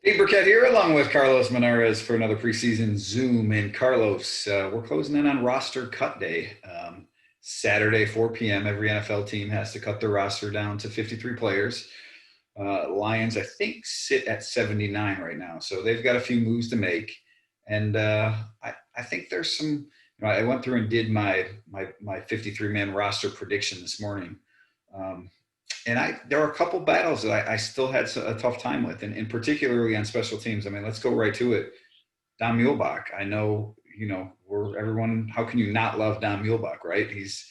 Hey, Birkett here, along with Carlos Monarrez for another preseason Zoom. And Carlos, we're closing in on roster cut day. Saturday, 4 p.m. Every NFL team has to cut their roster down to 53 players. Lions, I think, sit at 79 right now, so they've got a few moves to make. And I think there's some. I went through and did my 53 man roster prediction this morning. Um, and there are a couple battles that I still had a tough time with, and particularly on special teams. I mean, let's go right to it. Don Muhlbach. I know, we're everyone. How can you not love Don Muhlbach, right? He's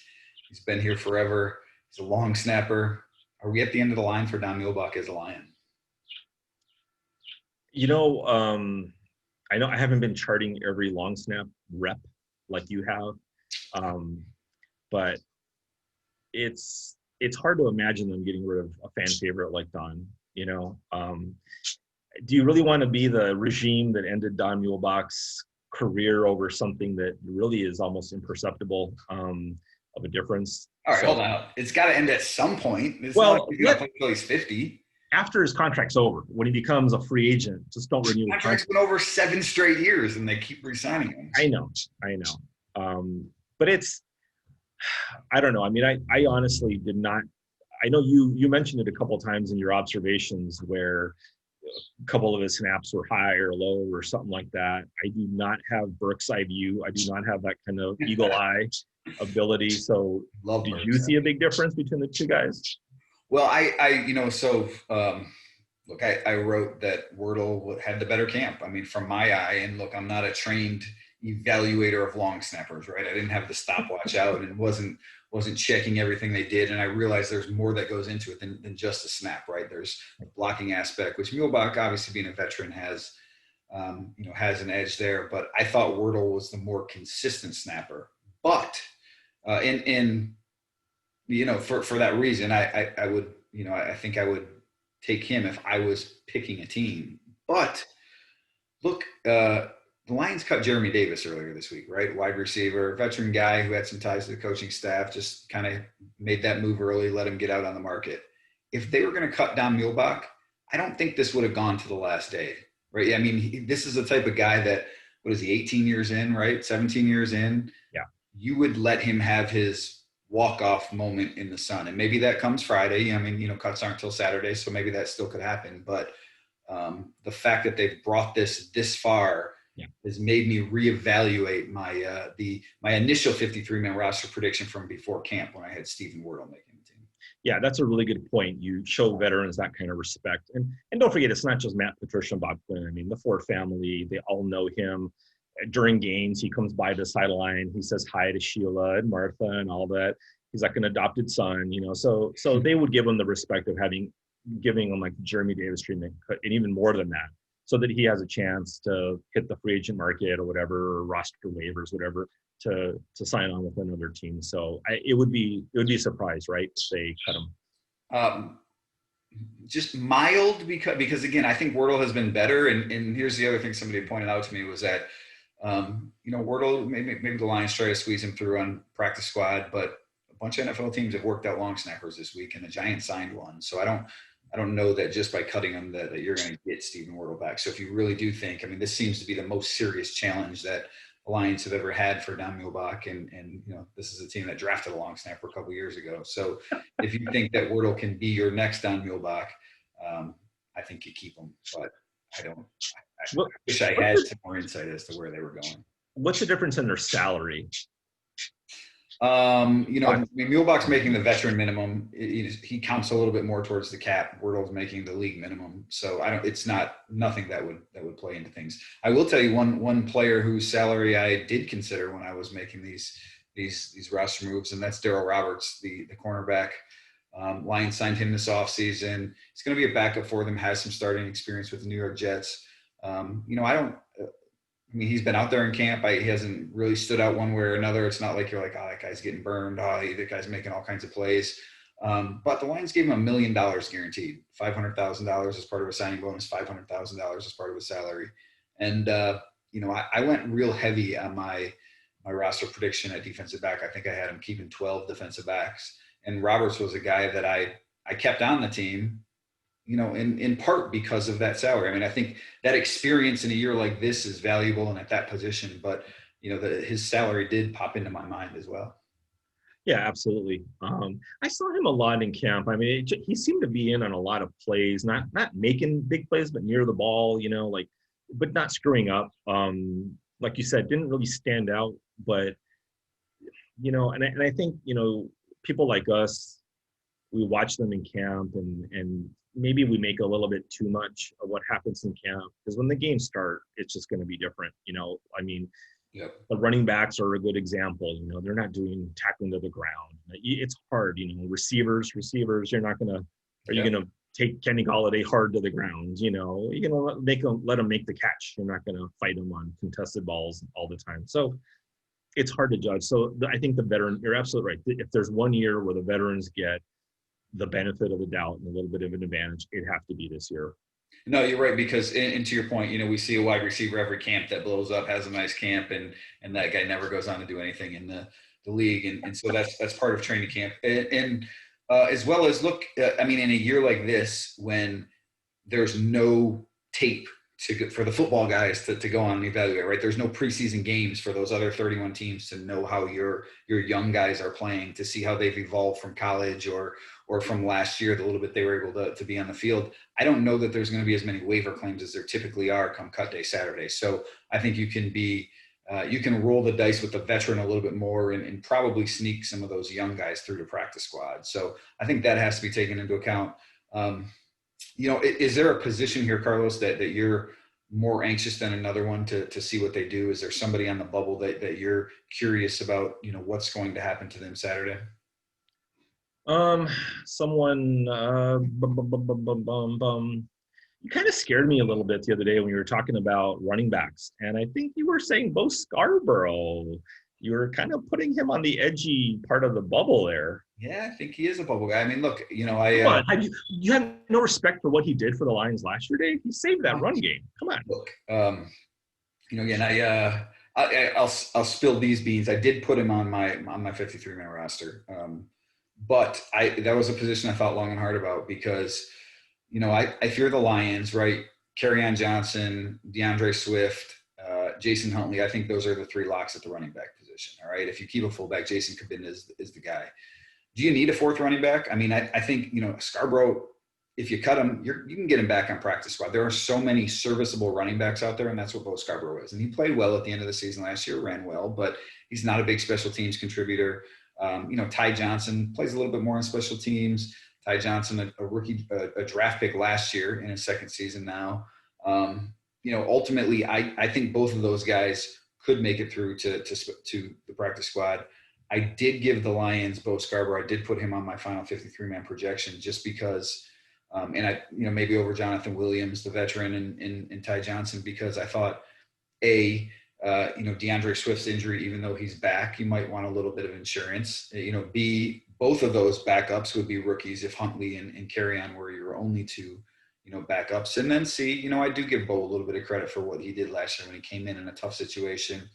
been here forever. He's a long snapper. Are we at the end of the line for Don Muhlbach as a Lion? You know, I know I haven't been charting every long snap rep like you have, um, but it's hard to imagine them getting rid of a fan favorite like Don. Do you really want to be the regime that ended Don Muhlbach's career over something that really is almost imperceptible of a difference? All right, hold So, on. It's got to end at some point. It's not like well, he's going to play until he's 50. after his contract's over, when he becomes a free agent, just don't renew his Contract's contract. been over 7 straight years, and they keep re-signing him. I know. But I don't know. I mean, I honestly did not. I know you mentioned it a couple of times in your observations where a couple of his snaps were high or low or something like that. I do not have Burke's eye view. I do not have that kind of eagle eye ability. So, Love did you Burks. see a big difference between the two guys? Well, look, I wrote that Wordle had the better camp. I mean, from my eye, and look, I'm not a trained evaluator of long snappers, right? I didn't have the stopwatch out and wasn't checking everything they did. And I realized there's more that goes into it than just a snap, right? There's a blocking aspect, which Muhlbach, obviously being a veteran, has an edge there. But I thought Wordle was the more consistent snapper. But in for that reason, I would, I think I would take him if I was picking a team. But look, the Lions cut Jeremy Davis earlier this week, right? Wide receiver, veteran guy who had some ties to the coaching staff, just kind of made that move early, let him get out on the market. If they were going to cut down Muhlbach, I don't think this would have gone to the last day, right? I mean, this is the type of guy that, what is he, 18 years in, right? 17 years in. Yeah. You would let him have his walk-off moment in the sun. And maybe that comes Friday. I mean, cuts aren't till Saturday, so maybe that still could happen. But the fact that they've brought this far has made me reevaluate my initial 53-man roster prediction from before camp when I had Stephen Wordle making the team. Yeah, that's a really good point. You show veterans that kind of respect. And don't forget, it's not just Matt Patricia and Bob Quinn. I mean, the Ford family, they all know him. During games, he comes by the sideline. He says hi to Sheila and Martha and all that. He's like an adopted son, So they would give him the respect of giving him like Jeremy Davis treatment, and even more than that, so that he has a chance to hit the free agent market or whatever, or roster waivers, whatever, to sign on with another team. So it would be a surprise, right, if they cut him. Just mild because again, I think Wordle has been better. And here's the other thing somebody pointed out to me was that Wordle, maybe the Lions try to squeeze him through on practice squad, but a bunch of NFL teams have worked out long snappers this week, and the Giants signed one. So I don't know that just by cutting him that you're going to get Stephen Wordle back. So if you really do think, I mean, this seems to be the most serious challenge that the Lions have ever had for Don Muhlbach, and this is a team that drafted a long snapper a couple years ago. So if you think that Wordle can be your next Don Muhlbach, I think you keep him. But I don't. I wish I had some more insight as to where they were going. What's the difference in their salary? Muhlbach's making the veteran minimum. He counts a little bit more towards the cap. Wordle's making the league minimum. So it's nothing that would play into things. I will tell you one player whose salary I did consider when I was making these roster moves, and that's Darryl Roberts, the cornerback. Lions signed him this offseason. He's going to be a backup for them, has some starting experience with the New York Jets. I mean, he's been out there in camp. He hasn't really stood out one way or another. It's not like you're like, oh, that guy's getting burned. Oh, that guy's making all kinds of plays. But the Lions gave him $1 million guaranteed, $500,000 as part of a signing bonus, $500,000 as part of a salary. And, I went real heavy on my roster prediction at defensive back. I think I had him keeping 12 defensive backs. And Roberts was a guy that I kept on the team, in part because of that salary. I mean, I think that experience in a year like this is valuable and at that position, but his salary did pop into my mind as well. Yeah, absolutely. I saw him a lot in camp. I mean, he seemed to be in on a lot of plays, not making big plays, but near the ball, like, but not screwing up. Like you said, didn't really stand out, but and I think people like us, we watch them in camp, and maybe we make a little bit too much of what happens in camp, because when the games start, it's just going to be different. I mean, Yep. the running backs are a good example. They're not doing tackling to the ground. It's hard. Receivers, you're not gonna. Are you Yep. gonna take Kenny Galladay hard to the ground? You're gonna let him make the catch. You're not gonna fight him on contested balls all the time. So it's hard to judge. So I think the veteran. You're absolutely right. If there's one year where the veterans get the benefit of the doubt and a little bit of an advantage, it'd have to be this year. No, you're right, because and to your point, we see a wide receiver every camp that blows up, has a nice camp, and that guy never goes on to do anything in the league, and so that's part of training camp, and as well as look, I mean, in a year like this when there's no tape for the football guys to go on and evaluate, right? There's no preseason games for those other 31 teams to know how your young guys are playing, to see how they've evolved from college or from last year, the little bit they were able to be on the field. I don't know that there's going to be as many waiver claims as there typically are come cut day Saturday. So I think you can roll the dice with the veteran a little bit more and probably sneak some of those young guys through to practice squad. So I think that has to be taken into account. Is there a position here, Carlos, that you're more anxious than another one to see what they do? Is there somebody on the bubble that you're curious about, what's going to happen to them Saturday? Someone, you kind of scared me a little bit the other day when you were talking about running backs. And I think you were saying Bo Scarborough. You were kind of putting him on the edgy part of the bubble there. Yeah, I think he is a bubble guy. I mean, look, Come on, you have no respect for what he did for the Lions last year, Dave? He saved that run game. Come on. Look, again, I'll spill these beans. I did put him on my 53-man roster, but that was a position I thought long and hard about because, if you're the Lions, right, Kerryon Johnson, DeAndre Swift, Jason Huntley, I think those are the three locks at the running back position. All right, if you keep a fullback, Jason Cabin is the guy. Do you need a fourth running back? I mean, I think, Scarborough, if you cut him, you can get him back on practice squad. There are so many serviceable running backs out there, and that's what Bo Scarborough is. And he played well at the end of the season last year, ran well, but he's not a big special teams contributor. Ty Johnson plays a little bit more on special teams. Ty Johnson, a rookie, a draft pick last year in his second season now. Ultimately, I think both of those guys could make it through to the practice squad. I did give the Lions Bo Scarborough. I did put him on my final 53-man projection just because, and I, maybe over Jonathan Williams, the veteran, and Ty Johnson, because I thought, DeAndre Swift's injury, even though he's back, you might want a little bit of insurance. B, both of those backups would be rookies if Huntley and Kerryon were your only two, backups. And then C, I do give Bo a little bit of credit for what he did last year when he came in a tough situation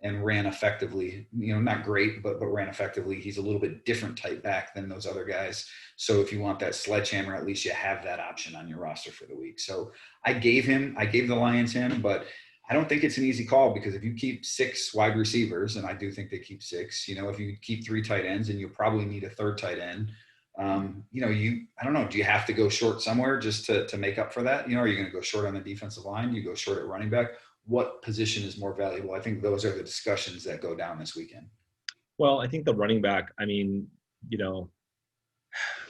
and ran effectively, not great, but ran effectively. He's a little bit different type back than those other guys. So if you want that sledgehammer, at least you have that option on your roster for the week. So I gave the Lions him, but I don't think it's an easy call because if you keep 6 wide receivers, and I do think they keep 6, if you keep 3 tight ends and you'll probably need a third tight end, I don't know, do you have to go short somewhere just to make up for that? Are you going to go short on the defensive line? Do you go short at running back? What position is more valuable? I think those are the discussions that go down this weekend. Well, I think the running back, I mean,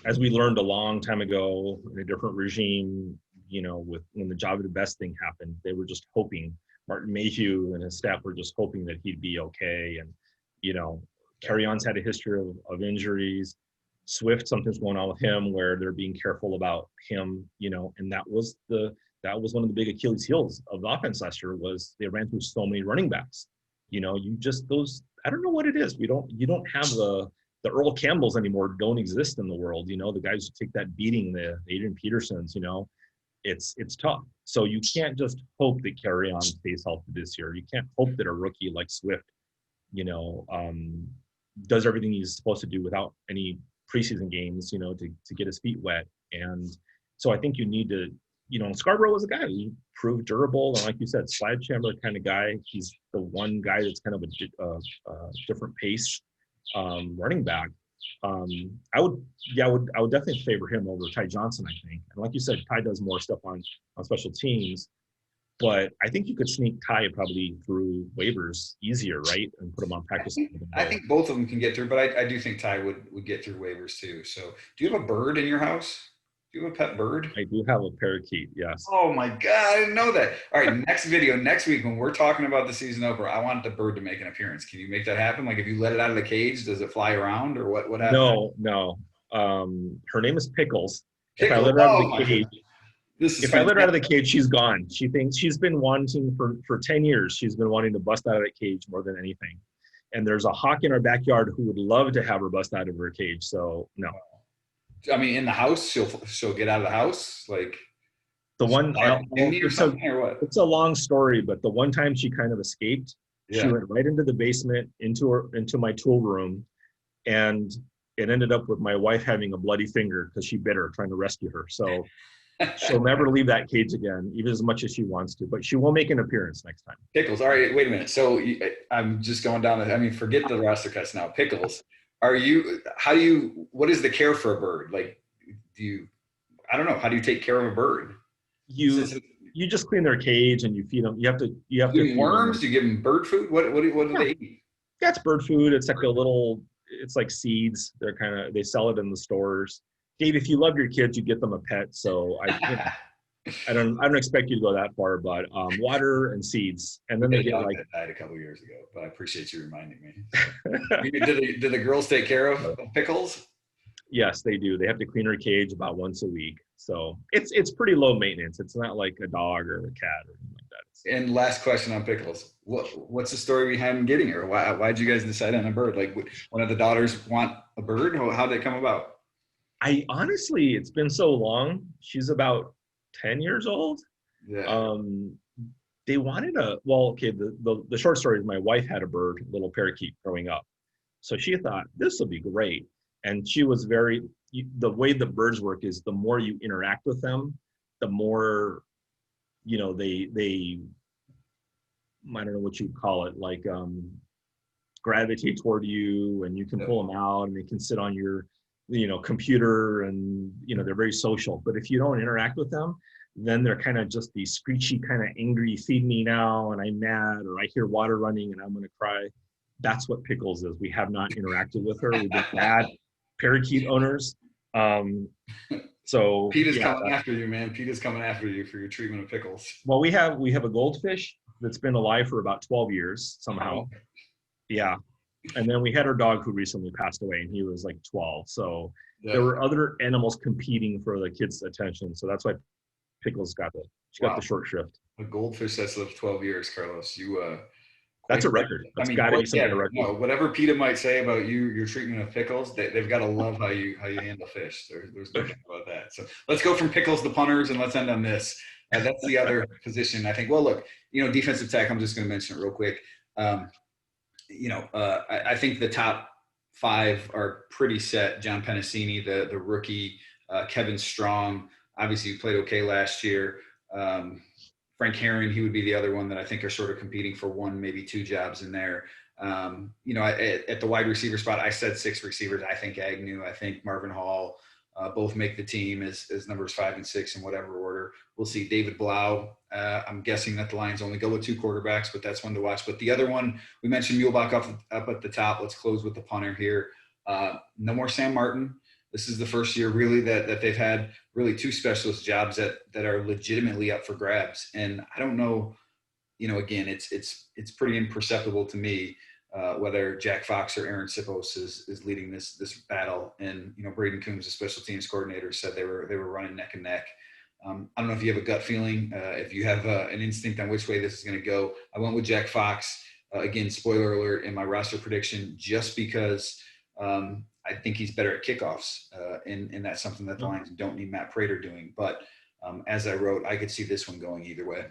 as we learned a long time ago in a different regime, when the Java the Best thing happened, they were just hoping, Martin Mayhew and his staff were just hoping that he'd be okay. And, Kerryon's had a history of injuries. Swift, something's going on with him where they're being careful about him, and that was one of the big Achilles heels of the offense last year was they ran through so many running backs. I don't know what it is. You don't have the Earl Campbells anymore, don't exist in the world. The guys who take that beating, the Adrian Petersons, it's tough. So you can't just hope that Kerryon stays healthy this year. You can't hope that a rookie like Swift, does everything he's supposed to do without any preseason games, to get his feet wet. And So I think you need to, Scarborough was a guy who proved durable. And like you said, sledgehammer kind of guy. He's the one guy that's kind of a different pace running back. I would definitely favor him over Ty Johnson, I think. And like you said, Ty does more stuff on special teams. But I think you could sneak Ty probably through waivers easier, right? And put him on practice. I think both of them can get through, but I do think Ty would get through waivers too. So do you have a bird in your house? Do you have a pet bird? I do have a parakeet, yes. Oh my God, I didn't know that. All right, next video, next week when we're talking about the season opener, I want the bird to make an appearance. Can you make that happen? Like if you let it out of the cage, does it fly around or what happens? No. Her name is Pickles. If I Pickle. let her out Oh of the my cage, God. This is if I let her out of the cage, she's gone. She thinks she's been wanting for 10 years. She's been wanting to bust out of that cage more than anything. And there's a hawk in our backyard who would love to have her bust out of her cage. So no. I mean, in the house, she'll get out of the house, like The one or what? it's a long story, but the one time she kind of escaped, she went right into the basement into my tool room, and it ended up with my wife having a bloody finger because she bit her trying to rescue her. So she'll never leave that cage again, even as much as she wants to. But she will make an appearance next time. Pickles. All right, wait a minute. So I'm just going down. I mean, forget the roster cuts now. Pickles. What is the care for a bird? Like, I don't know. How do you take care of a bird? You just clean their cage and you feed them. You have to feed worms. Do you give them bird food? What do they eat? Yeah, it's bird food. It's like it's like seeds. They sell it in the stores. Dave, if you love your kids, you get them a pet. So I don't expect you to go that far, but water and seeds, and then they get like. That died a couple of years ago, but I appreciate you reminding me. Do the girls take care of Pickles? Yes, they do. They have to clean her cage about once a week, so it's pretty low maintenance. It's not like a dog or a cat or anything like that. And last question on Pickles: what's the story behind getting her? Why'd you guys decide on a bird? Like, one of the daughters want a bird? How did it come about? I honestly, it's been so long. She's about 10 years old. Yeah. They wanted the short story is my wife had a bird, a little parakeet growing up. So she thought this will be great. And she was the way the birds work is the more you interact with them, the more, they I don't know what you call it, like gravitate toward you, and you can pull them out and they can sit on your computer, and they're very social. But if you don't interact with them, then they're kind of just the screechy, kind of angry, feed me now and I'm mad, or I hear water running and I'm going to cry. That's what Pickles is. We have not interacted with her. We've been bad parakeet owners. So Pete is coming after you, man. Pete is coming after you for your treatment of Pickles. Well, we have a goldfish that's been alive for about 12 years somehow. Oh. Yeah. And then we had our dog who recently passed away, and he was like 12. So there were other animals competing for the kids' attention. So that's why Pickles got the short shrift. A goldfish that's lived 12 years, Carlos. That's a record. That's got to be some kind of record. No, whatever PETA might say about your treatment of Pickles, they've got to love how you handle fish. There's nothing about that. So let's go from Pickles to punters, and let's end on this. That's the other position, I think. Well, look, defensive tackle, I'm just going to mention it real quick. I think the top five are pretty set. John Pennicini, the rookie, Kevin Strong, obviously played okay last year. Frank Herring, he would be the other one that I think are sort of competing for one, maybe two jobs in there. At the wide receiver spot, I said 6 receivers. I think Agnew, I think Marvin Hall, both make the team as numbers 5 and 6 in whatever order. We'll see David Blau. I'm guessing that the Lions only go with 2 quarterbacks, but that's one to watch. But the other one, we mentioned Muhlbach up at the top. Let's close with the punter here. No more Sam Martin. This is the first year really that they've had really 2 specialist jobs that are legitimately up for grabs. And I don't know, again, it's pretty imperceptible to me whether Jack Fox or Aaron Sipos is leading this battle. And, Braden Coombs, the special teams coordinator, said they were running neck and neck. I don't know if you have a gut feeling, if you have an instinct on which way this is going to go. I went with Jack Fox. Again, spoiler alert in my roster prediction, just because I think he's better at kickoffs, and that's something that the Lions don't need Matt Prater doing. But as I wrote, I could see this one going either way.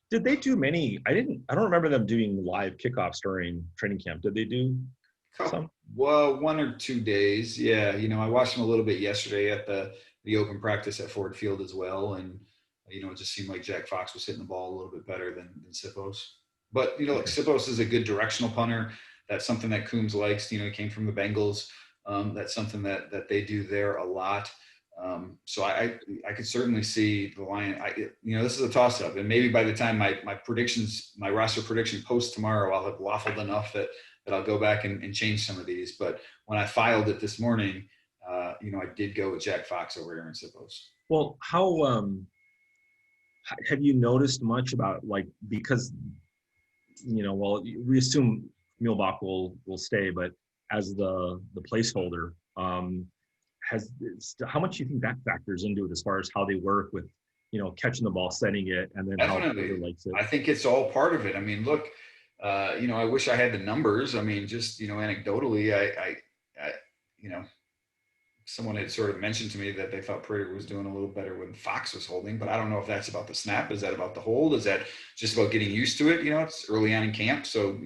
Did they do many? I don't remember them doing live kickoffs during training camp. Did they do? Some. Well, 1 or 2 days. Yeah. I watched him a little bit yesterday at the open practice at Ford Field as well. And, it just seemed like Jack Fox was hitting the ball a little bit better than Sipos. But, like Okay. Sipos is a good directional punter. That's something that Coombs likes. He came from the Bengals. That's something that they do there a lot. So I could certainly see the Lion. This is a toss up, and maybe by the time my roster prediction post tomorrow, I'll have waffled enough that I'll go back and change some of these. But when I filed it this morning, I did go with Jack Fox over Aaron Sipos. Well, how have you noticed much about, like, because well, we assume Muhlbach will stay, but as the placeholder, how much do you think that factors into it as far as how they work with catching the ball, setting it, and then how Taylor Definitely. likes it? I think it's all part of it. I mean, look, I wish I had the numbers. I mean, just, anecdotally, I someone had sort of mentioned to me that they thought Prater was doing a little better when Fox was holding, but I don't know if that's about the snap. Is that about the hold? Is that just about getting used to it? It's early on in camp. So,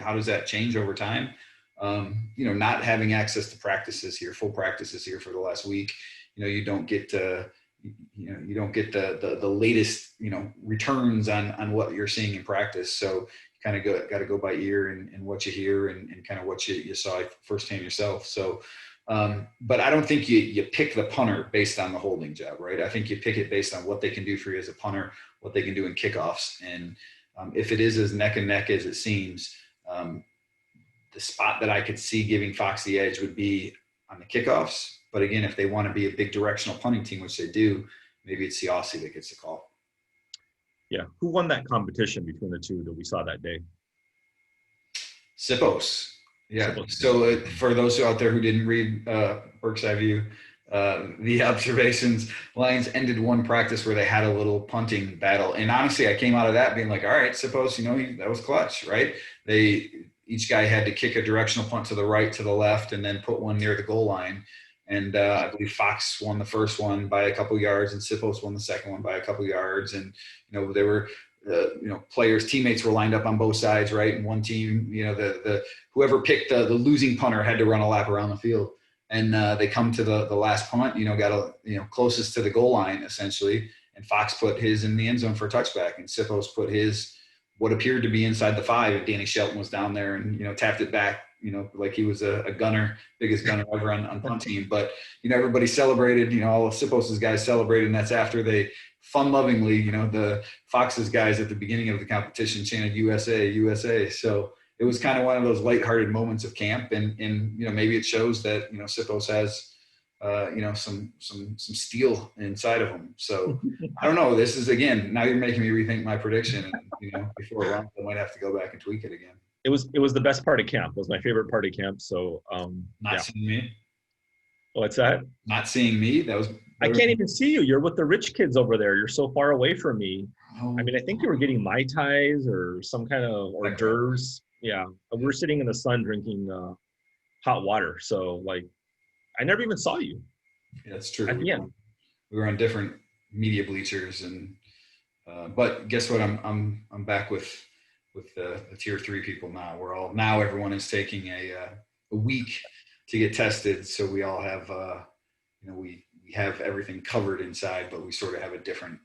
how does that change over time? Not having access to practices here, full practices here for the last week, you don't get to, you don't get the latest, returns on what you're seeing in practice. So you kind of got to go by ear and what you hear and kind of what you saw firsthand yourself. So, but I don't think you pick the punter based on the holding job, right? I think you pick it based on what they can do for you as a punter, what they can do in kickoffs. And if it is as neck and neck as it seems, the spot that I could see giving Fox the edge would be on the kickoffs. But again, if they want to be a big directional punting team, which they do, maybe it's the Aussie that gets the call. Yeah. Who won that competition between the two that we saw that day? Sipos. Yeah. Supposed to be. So for those out there who didn't read Burke's Eye View, the observations, Lions ended one practice where they had a little punting battle. And honestly, I came out of that being like, all right, Sipos, that was clutch, right? Each guy had to kick a directional punt to the right, to the left, and then put one near the goal line. And I believe Fox won the first one by a couple yards, and Sipos won the second one by a couple yards. And they were, players, teammates were lined up on both sides, right? And one team, the whoever picked the losing punter had to run a lap around the field. And they come to the last punt, got closest to the goal line essentially. And Fox put his in the end zone for a touchback, and Sipos put his what appeared to be inside the 5 if Danny Shelton was down there and tapped it back, like he was a gunner, biggest gunner ever on punt team. But everybody celebrated, all of Sipos's guys celebrated, and that's after they fun-lovingly, the Fox's guys at the beginning of the competition chanted USA, USA. So it was kind of one of those lighthearted moments of camp, and maybe it shows that Sipos has some steel inside of him. So I don't know. This is, again, now you're making me rethink my prediction, and before long I might have to go back and tweak it again. It was the best part of camp. It was my favorite part of camp. So Not seeing me. What's that? Not seeing me. That was. I can't even see you. You're with the rich kids over there. You're so far away from me. Oh. I mean, I think you were getting Mai Tais or some kind of hors d'oeuvres. Yeah, we're sitting in the sun drinking hot water. So like, I never even saw you. Yeah, that's true. At the end, we were on different media bleachers, and but guess what? I'm back with the tier 3 people now. Now everyone is taking a week to get tested, so we all have we have everything covered inside, but we sort of have a different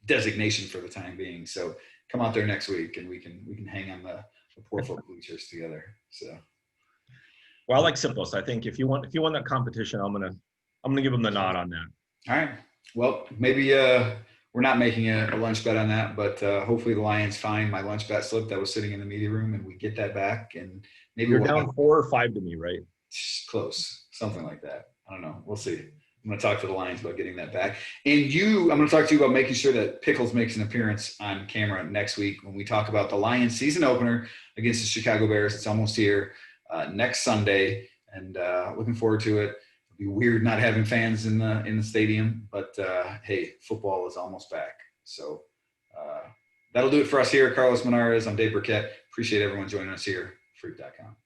designation for the time being. So come out there next week, and we can hang on the poor folk bleachers together. So. Well, I like Sipos. I think if you won that competition, I'm gonna give him the nod on that. All right. Well, maybe we're not making a lunch bet on that, but hopefully the Lions find my lunch bet slip that was sitting in the media room, and we get that back, and maybe you're down 4 or 5 to me, right? Close, something like that. I don't know. We'll see. I'm going to talk to the Lions about getting that back. And I'm going to talk to you about making sure that Pickles makes an appearance on camera next week when we talk about the Lions season opener against the Chicago Bears. It's almost here next Sunday, and looking forward to it. It'll be weird not having fans in the stadium, but hey, football is almost back. So that'll do it for us here at Carlos Monarrez. I'm Dave Birkett. Appreciate everyone joining us here. Freak.com.